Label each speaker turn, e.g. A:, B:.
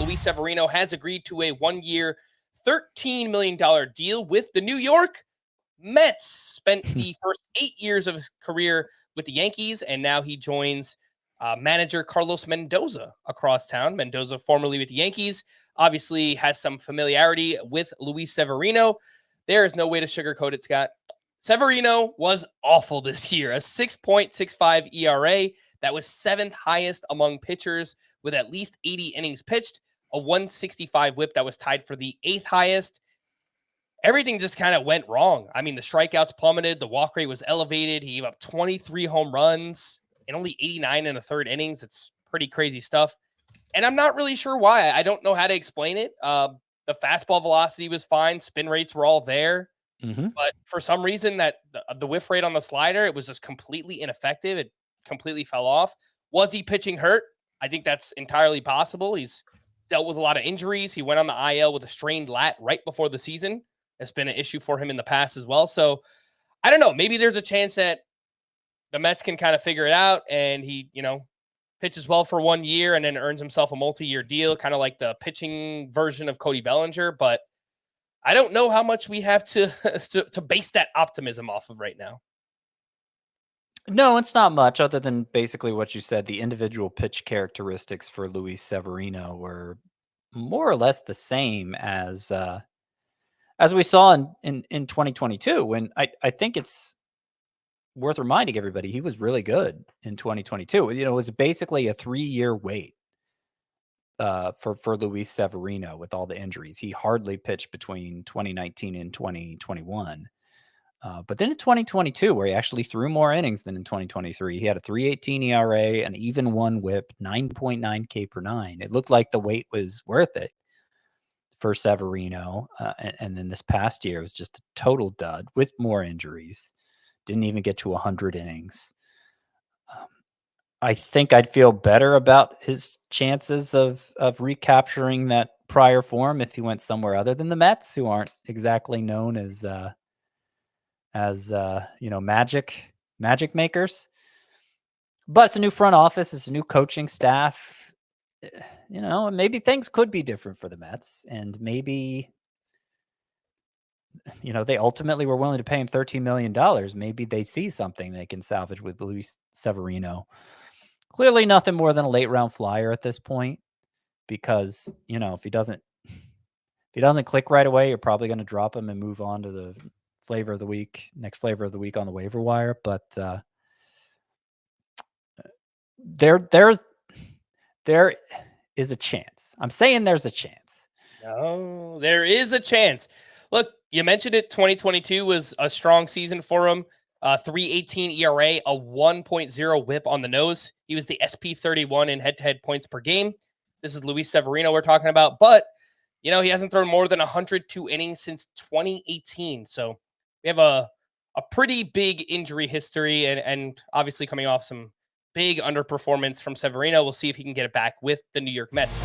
A: Luis Severino has agreed to a 1-year, $13 million deal with the New York Mets. Spent the first 8 years of his career with the Yankees, and now he joins manager Carlos Mendoza across town. Mendoza, formerly with the Yankees, obviously has some familiarity with Luis Severino. There is no way to sugarcoat it, Scott. Severino was awful this year, a 6.65 ERA. That was 7th highest among pitchers with at least 80 innings pitched, a 165 whip that was tied for the 8th highest. Everything just kind of went wrong. I mean, the strikeouts plummeted. The walk rate was elevated. He gave up 23 home runs in only 89 and a third innings. It's pretty crazy stuff. And I'm not really sure why. I don't know how to explain it. The fastball velocity was fine. Spin rates were all there. But for some reason, that the whiff rate on the slider, it was just completely ineffective. It completely fell off. Was he pitching hurt? I think that's entirely possible. He's dealt with a lot of injuries. He went on the IL with a strained lat right before the season. It's been an issue for him in the past as well. So I don't know. Maybe there's a chance that the Mets can kind of figure it out and he, pitches well for 1 year and then earns himself a multi-year deal, kind of like the pitching version of Cody Bellinger. But I don't know how much we have to base that optimism off of right now.
B: No, it's not much other than basically what you said. The individual pitch characteristics for Luis Severino were more or less the same as we saw in 2022. When I think it's worth reminding everybody, he was really good in 2022. It was basically a 3-year wait for Luis Severino with all the injuries. He hardly pitched between 2019 and 2021. But then in 2022, where he actually threw more innings than in 2023, he had a 3.18 ERA, an even 1 whip, 9.9 K per 9. It looked like the wait was worth it for Severino. And then this past year was just a total dud with more injuries. Didn't even get to 100 innings. I think I'd feel better about his chances of recapturing that prior form if he went somewhere other than the Mets, who aren't exactly known as magic makers. But it's a new front office, it's a new coaching staff. Maybe things could be different for the Mets, and maybe they ultimately were willing to pay him $13 million. Maybe they see something they can salvage with Luis Severino. Clearly nothing more than a late round flyer at this point, because, if he doesn't click right away, you're probably going to drop him and move on to the next flavor of the week on the waiver wire. But there is a chance. I'm saying there's a chance.
A: No, there is a chance. Look, you mentioned it. 2022 was a strong season for him. 3.18 ERA, a 1.0 whip on the nose. He was the SP31 in head-to-head points per game. This is Luis Severino we're talking about. But, he hasn't thrown more than 102 innings since 2018. So we have a pretty big injury history and obviously coming off some big underperformance from Severino. We'll see if he can get it back with the New York Mets.